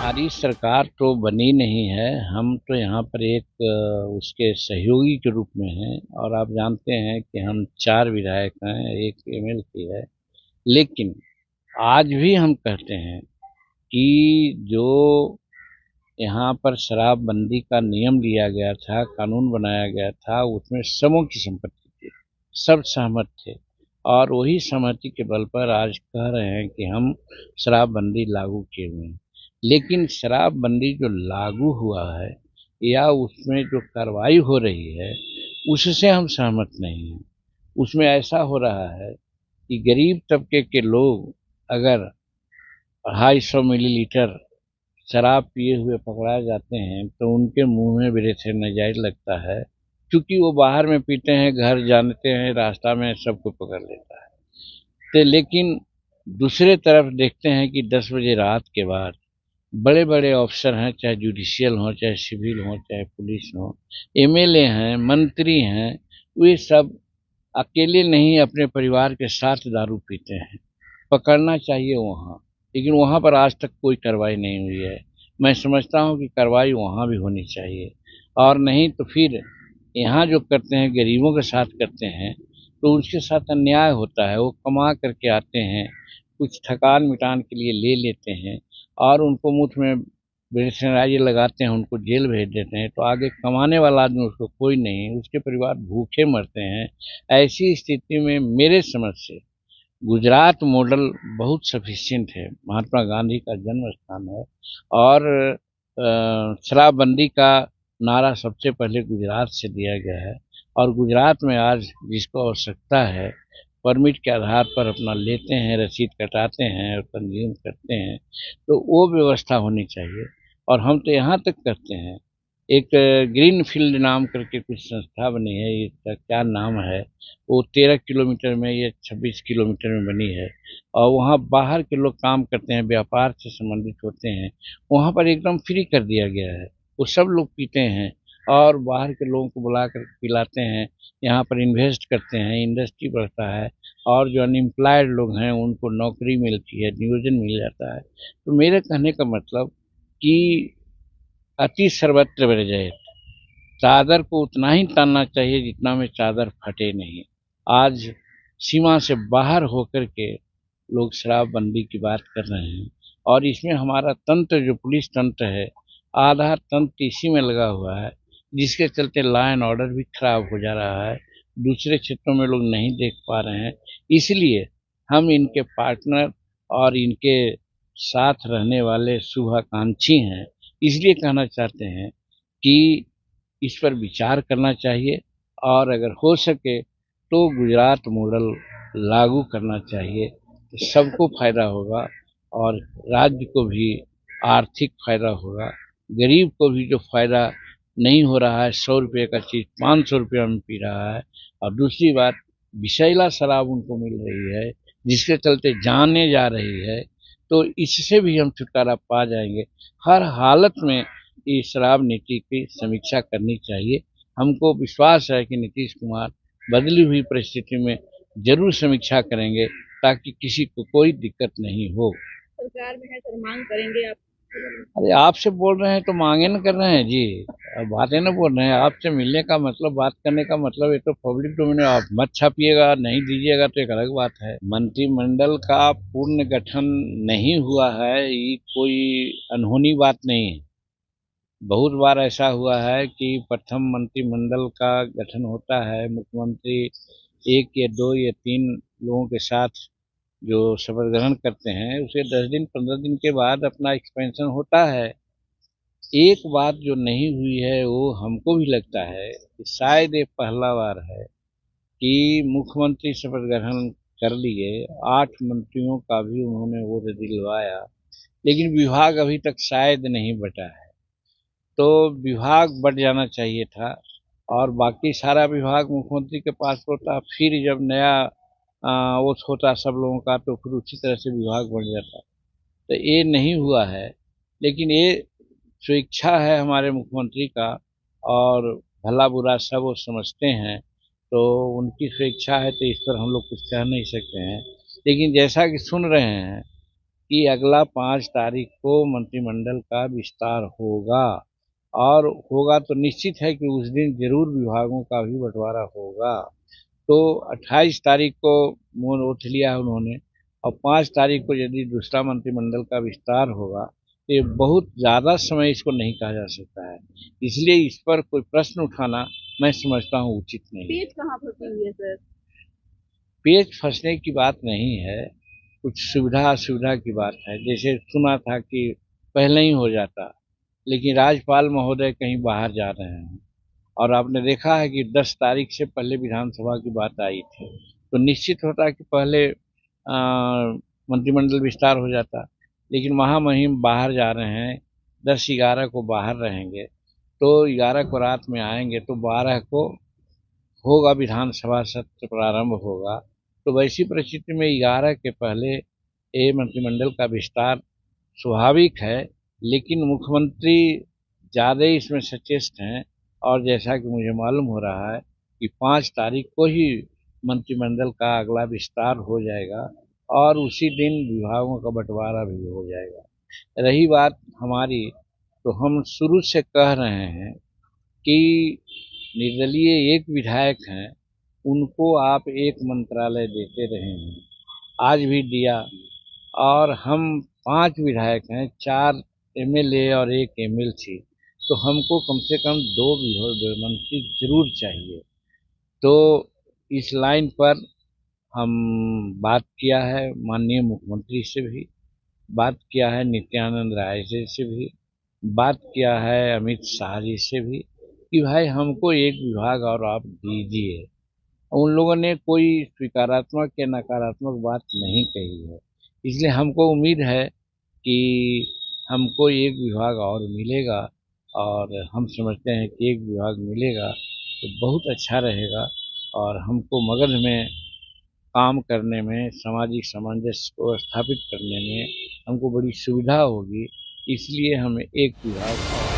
हमारी सरकार तो बनी नहीं है। हम तो यहाँ पर एक उसके सहयोगी के रूप में हैं और आप जानते हैं कि हम 4 विधायक हैं, 1 एमएलसी है। लेकिन आज भी हम कहते हैं कि जो यहाँ पर शराबबंदी का नियम लिया गया था, कानून बनाया गया था, उसमें सबों की संपत्ति थी, सब सहमत थे और वही सहमति के बल पर आज कह रहे हैं कि हम शराबबंदी लागू किए हुए हैं। लेकिन शराबबंदी जो लागू हुआ है या उसमें जो कार्रवाई हो रही है, उससे हम सहमत नहीं हैं। उसमें ऐसा हो रहा है कि गरीब तबके के लोग अगर 250 मिलीलीटर शराब पिए हुए पकड़ाए जाते हैं तो उनके मुंह में ब्रेथ नाजायज लगता है, क्योंकि वो बाहर में पीते हैं, घर जानते हैं, रास्ता में सबको पकड़ लेता है। तो लेकिन दूसरे तरफ देखते हैं कि 10 बजे रात के बाद बड़े बड़े अफसर हैं, चाहे जुडिशियल हो, चाहे सिविल हो, चाहे पुलिस हो, एमएलए हैं, मंत्री हैं, वे सब अकेले नहीं अपने परिवार के साथ दारू पीते हैं। पकड़ना चाहिए वहाँ, लेकिन वहाँ पर आज तक कोई कार्रवाई नहीं हुई है। मैं समझता हूँ कि कार्रवाई वहाँ भी होनी चाहिए और नहीं तो फिर यहाँ जो करते हैं गरीबों के साथ करते हैं तो उसके साथ अन्याय होता है। वो कमा करके आते हैं, कुछ थकान मिटान के लिए ले लेते हैं और उनको मुफ्त में बेसनराइज लगाते हैं, उनको जेल भेज देते हैं, तो आगे कमाने वाला आदमी उसको कोई नहीं, उसके परिवार भूखे मरते हैं। ऐसी स्थिति में मेरे समझ से गुजरात मॉडल बहुत सफिशिएंट है। महात्मा गांधी का जन्म स्थान है और शराबबंदी का नारा सबसे पहले गुजरात से दिया गया है और गुजरात में आज जिसको आवश्यकता है परमिट के आधार पर अपना लेते हैं, रसीद कटाते हैं और कंज्यूम करते हैं, तो वो व्यवस्था होनी चाहिए। और हम तो यहाँ तक करते हैं, एक ग्रीन फील्ड नाम करके कुछ संस्था बनी है, इसका क्या नाम है, वो 13 किलोमीटर में या 26 किलोमीटर में बनी है और वहाँ बाहर के लोग काम करते हैं, व्यापार से संबंधित होते हैं, वहाँ पर एकदम फ्री कर दिया गया है। वो सब लोग पीते हैं और बाहर के लोगों को बुला कर पिलाते हैं, यहाँ पर इन्वेस्ट करते हैं, इंडस्ट्री बढ़ता है और जो अनएम्प्लॉयड लोग हैं उनको नौकरी मिलती है, नियोजन मिल जाता है। तो मेरे कहने का मतलब कि अति सर्वत्र विरजयेत, चादर को उतना ही तानना चाहिए जितना में चादर फटे नहीं। आज सीमा से बाहर होकर के लोग शराबबंदी की बात कर रहे हैं और इसमें हमारा तंत्र जो पुलिस तंत्र है, आधा तंत्र इसी में लगा हुआ है, जिसके चलते लॉ एंड ऑर्डर भी खराब हो जा रहा है। दूसरे क्षेत्रों में लोग नहीं देख पा रहे हैं। इसलिए हम इनके पार्टनर और इनके साथ रहने वाले शुभाकांक्षी हैं, इसलिए कहना चाहते हैं कि इस पर विचार करना चाहिए और अगर हो सके तो गुजरात मॉडल लागू करना चाहिए, तो सबको फायदा होगा और राज्य को भी आर्थिक फायदा होगा। गरीब को भी जो फायदा नहीं हो रहा है, 100 रुपये का चीज़ 500 रुपये में पी रहा है और दूसरी बात विषैला शराब उनको मिल रही है जिसके चलते जाने जा रही है, तो इससे भी हम छुटकारा पा जाएंगे। हर हालत में इस शराब नीति की समीक्षा करनी चाहिए। हमको विश्वास है कि नीतीश कुमार बदली हुई परिस्थिति में जरूर समीक्षा करेंगे ताकि किसी को कोई दिक्कत नहीं हो। सरकार में है सर, मांग करेंगे आप? अरे आपसे बोल रहे हैं तो मांगे न कर रहे हैं जी, अब बातें न बोल रहे हैं। आपसे मिलने का मतलब, बात करने का मतलब, ये तो पब्लिक डोमेन है। आप मत छापिएगा, नहीं दीजिएगा तो एक अलग बात है। मंत्रिमंडल का पूर्ण गठन नहीं हुआ है, ये कोई अनहोनी बात नहीं है। बहुत बार ऐसा हुआ है कि प्रथम मंत्रिमंडल का गठन होता है, मुख्यमंत्री 1 या 2 या 3 लोगों के साथ जो शपथ ग्रहण करते हैं, उसे 10 दिन 15 दिन के बाद अपना एक्सपेंशन होता है। एक बात जो नहीं हुई है वो हमको भी लगता है कि शायद ये पहला बार है कि मुख्यमंत्री शपथ ग्रहण कर लिए, 8 मंत्रियों का भी उन्होंने वो दिलवाया, लेकिन विभाग अभी तक शायद नहीं बटा है। तो विभाग बढ़ जाना चाहिए था और बाकी सारा विभाग मुख्यमंत्री के पास होता, फिर जब नया वो होता सब लोगों का, तो फिर उसी तरह से विभाग बढ़ जाता। तो ये नहीं हुआ है, लेकिन ये स्वेच्छा है हमारे मुख्यमंत्री का और भला बुरा सब वो समझते हैं, तो उनकी स्वेच्छा है, तो इस पर हम लोग कुछ कह नहीं सकते हैं। लेकिन जैसा कि सुन रहे हैं कि अगला 5 तारीख को मंत्रिमंडल का विस्तार होगा, और होगा तो निश्चित है कि उस दिन जरूर विभागों का भी बंटवारा होगा। तो 28 तारीख को मोन उठ लिया है उन्होंने, और 5 तारीख को यदि दूसरा मंत्रिमंडल का विस्तार होगा तो ये बहुत ज़्यादा समय इसको नहीं कहा जा सकता है, इसलिए इस पर कोई प्रश्न उठाना मैं समझता हूँ उचित नहीं है। पेज कहाँ फंसी हुई है सर? पेज फंसने की बात नहीं है, कुछ सुविधा असुविधा की बात है। जैसे सुना था कि पहले ही हो जाता, लेकिन राज्यपाल महोदय कहीं बाहर जा रहे हैं, और आपने देखा है कि 10 तारीख से पहले विधानसभा की बात आई थी, तो निश्चित होता कि पहले मंत्रिमंडल विस्तार हो जाता, लेकिन महामहिम बाहर जा रहे हैं, 10-11 को बाहर रहेंगे, तो 11 को रात में आएंगे, तो 12 को होगा विधानसभा सत्र प्रारंभ होगा। तो वैसी परिस्थिति में 11 के पहले ये मंत्रिमंडल का विस्तार स्वाभाविक है, लेकिन मुख्यमंत्री ज़्यादा ही इसमें सचेष्ट हैं, और जैसा कि मुझे मालूम हो रहा है कि 5 तारीख को ही मंत्रिमंडल का अगला विस्तार हो जाएगा, और उसी दिन विभागों का बंटवारा भी हो जाएगा। रही बात हमारी, तो हम शुरू से कह रहे हैं कि निर्दलीय एक विधायक हैं, उनको आप एक मंत्रालय देते रहे हैं, आज भी दिया, और हम 5 विधायक हैं, 4 एमएलए और 1 एमएलसी, तो हमको कम से कम 2 मंत्री जरूर चाहिए। तो इस लाइन पर हम बात किया है माननीय मुख्यमंत्री से भी, बात किया है नित्यानंद राय जी से भी, बात किया है अमित शाह जी से भी, कि भाई हमको एक विभाग और आप दीजिए। उन लोगों ने कोई स्वीकारात्मक या नकारात्मक बात नहीं कही है, इसलिए हमको उम्मीद है कि हमको एक विभाग और मिलेगा, और हम समझते हैं कि एक विभाग मिलेगा तो बहुत अच्छा रहेगा, और हमको मगध में काम करने में, सामाजिक सामंजस्य को स्थापित करने में हमको बड़ी सुविधा होगी, इसलिए हमें एक विभाग और